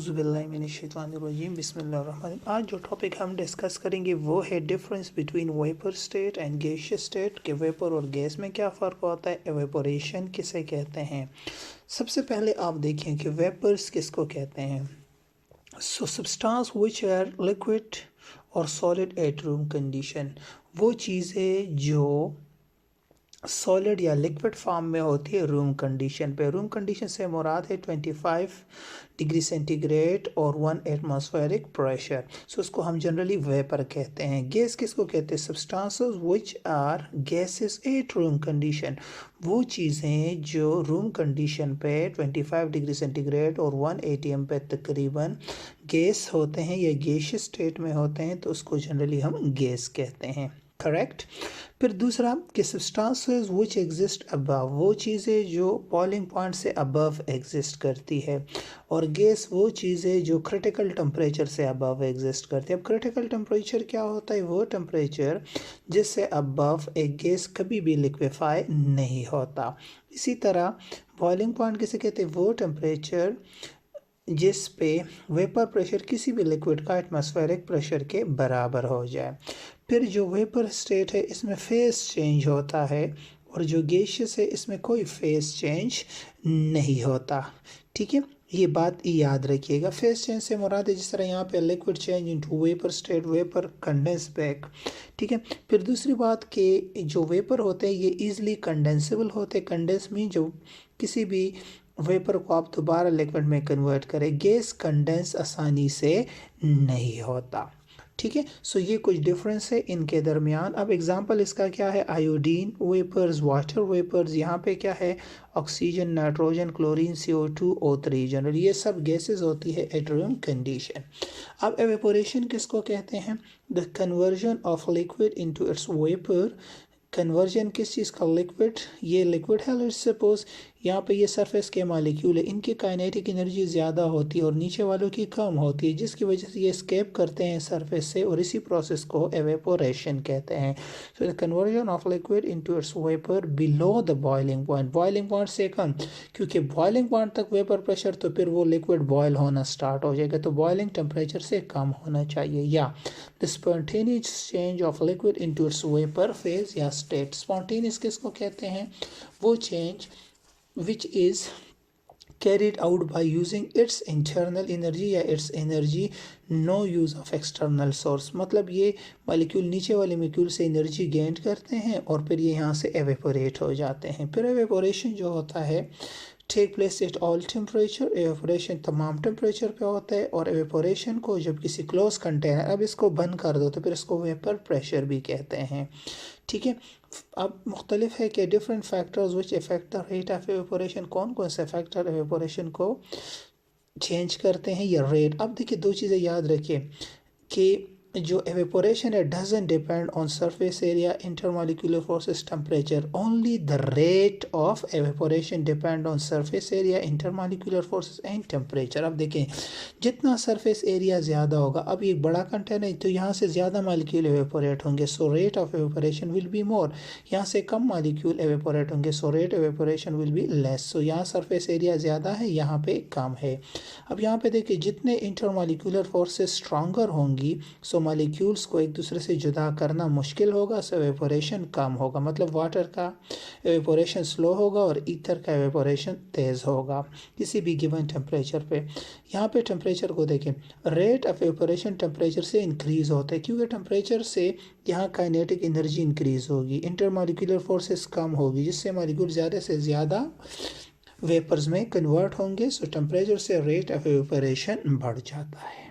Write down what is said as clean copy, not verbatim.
بسم اللہ الرحمن الرحیم۔ آج جو ٹاپک ہم ڈسکس کریں گے وہ ہے difference between vapour state and gaseous state, کہ ویپر اور گیس میں کیا فرق ہوتا ہے، ایویپوریشن کسے کہتے ہیں۔ سب سے پہلے آپ دیکھیں کہ ویپرز کس کو کہتے ہیں۔ سبسٹانس وچ آر لکوڈ اور سالڈ ایٹ روم کنڈیشن، وہ چیزیں جو سالڈ یا لکوڈ فارم میں ہوتی ہے روم کنڈیشن پہ۔ روم کنڈیشن سے مراد ہے 25 ڈگری سینٹی گریڈ اور 1 ایٹماسفیرک پریشر، اس کو ہم جنرلی ویپر کہتے ہیں۔ گیس کس کو کہتے ہیں؟ Substances which are gases at room condition, وہ چیزیں جو روم کنڈیشن پہ 25 ڈگری سینٹی گریڈ اور 1 ATM پہ تقریباً گیس ہوتے ہیں یا گیشیس اسٹیٹ میں ہوتے ہیں، تو اس کو جنرلی ہم گیس کہتے ہیں، کریکٹ۔ پھر دوسرا کہ سبسٹانسز وچ ایگزسٹ ابو، وہ چیزیں جو بوائلنگ پوائنٹ سے ابو ایگزسٹ کرتی ہے، اور گیس وہ چیزیں جو کریٹیکل ٹمپریچر سے ابو ایگزسٹ کرتی ہے۔ اب کریٹیکل ٹمپریچر کیا ہوتا ہے؟ وہ ٹمپریچر جس سے ابو ایک گیس کبھی بھی لیکویفائی نہیں ہوتا۔ اسی طرح بوائلنگ پوائنٹ کسے کہتے ہیں؟ وہ ٹمپریچر جس پہ ویپر پریشر کسی بھی لیکوڈ کا ایٹماسفیرک پریشر کے برابر ہو جائے۔ پھر جو ویپر اسٹیٹ ہے اس میں فیز چینج ہوتا ہے، اور جو گیشیس ہے اس میں کوئی فیز چینج نہیں ہوتا، ٹھیک ہے، یہ بات یاد رکھیے گا۔ فیز چینج سے مراد ہے جس طرح یہاں پہ liquid change into viper state, viper conditions back, ٹھیک ہے۔ پھر دوسری بات کہ جو ویپر ہوتے ہیں یہ ایزلی کنڈینسیبل ہوتے، کنڈنس میں جو کسی بھی ویپر کو آپ دوبارہ لیکوڈ میں کنورٹ کرے، گیس کنڈنس آسانی سے نہیں ہوتا، ٹھیک ہے۔ یہ کچھ ڈفرینس ہے ان کے درمیان۔ اب ایگزامپل اس کا کیا ہے؟ آیوڈین ویپرز، واٹر ویپرز، یہاں پہ کیا ہے؟ Oxygen, nitrogen, chlorine, CO2، O3، general یہ سب گیسز ہوتی ہے ایٹ روم کنڈیشن۔ اب ایویپوریشن کس کو کہتے ہیں؟ The conversion of liquid into its viper, conversion کس چیز کا؟ لکوڈ، یہ لکوڈ ہے، لیٹس سپوز یہاں پہ یہ سرفیس کے مالیکیول ہے، ان کی کائنیٹک انرجی زیادہ ہوتی ہے اور نیچے والوں کی کم ہوتی ہے، جس کی وجہ سے یہ اسکیپ کرتے ہیں سرفیس سے، اور اسی پروسیس کو ایویپوریشن کہتے ہیں۔ Conversion of liquid into its vapour below the boiling point, boiling point سے کم، کیونکہ بوائلنگ پوائنٹ تک ویپر پریشر تو پھر وہ لکوڈ بوائل ہونا سٹارٹ ہو جائے گا، تو بوائلنگ ٹمپریچر سے کم ہونا چاہیے۔ یا the spontaneous change of liquid into its vapor phase یا state۔ spontaneous کس کو کہتے ہیں؟ وہ change which is carried out by using its internal energy یا its energy no use of external source، مطلب یہ مالیکیول نیچے والے مالیکیول سے انرجی گینٹ کرتے ہیں اور پھر یہ یہاں سے ایویپوریٹ ہو جاتے ہیں۔ پھر ایویپوریشن جو ہوتا ہے take place at all temperature, evaporation تمام ٹیمپریچر پہ ہوتا ہے، اور ایویپوریشن کو جب کسی کلوز کنٹینر، اب اس کو بند کر دو تو پھر اس کو ویپر پریشر بھی کہتے ہیں، ٹھیک ہے۔ اب مختلف ہے کہ different factors which affect the rate of evaporation, کون کون سے فیکٹر ایویپوریشن کو چینج کرتے ہیں یا ریٹ۔ اب دیکھیں دو چیزیں یاد رکھیں کہ جو ایویپوریشن ہے doesn't depend on surface area, intermolecular forces, temperature, only the rate of evaporation depend on surface area, intermolecular forces and temperature. اب دیکھیں جتنا سرفیس ایریا زیادہ ہوگا، اب یہ بڑا کنٹینر ہے تو یہاں سے زیادہ مالیکیول ایویپوریٹ ہوں گے، so rate of evaporation will be more, یہاں سے کم مالیکیول ایویپوریٹ ہوں گے، so rate evaporation will be less, so یہاں سرفیس ایریا زیادہ ہے، یہاں پہ کم ہے۔ اب یہاں پہ دیکھیں جتنے انٹرمالیکولر فورسز اسٹرانگر ہوں گی، سو مالیکیولز کو ایک دوسرے سے جدا کرنا مشکل ہوگا، سو ایویپوریشن کم ہوگا، مطلب واٹر کا ایویپوریشن سلو ہوگا اور ایتھر کا ایویپوریشن تیز ہوگا کسی بھی گیون ٹمپریچر پہ۔ یہاں پہ ٹمپریچر کو دیکھیں، ریٹ آف ایویپوریشن ٹمپریچر سے انکریز ہوتا ہے، کیونکہ ٹمپریچر سے یہاں کائنیٹک انرجی انکریز ہوگی، انٹرمالیکولر فورسز کم ہوگی، جس سے مالیکیول زیادہ سے زیادہ ویپرز میں کنورٹ ہوں گے، سو ٹمپریچر سے ریٹ آف ایویپوریشن بڑھ جاتا ہے۔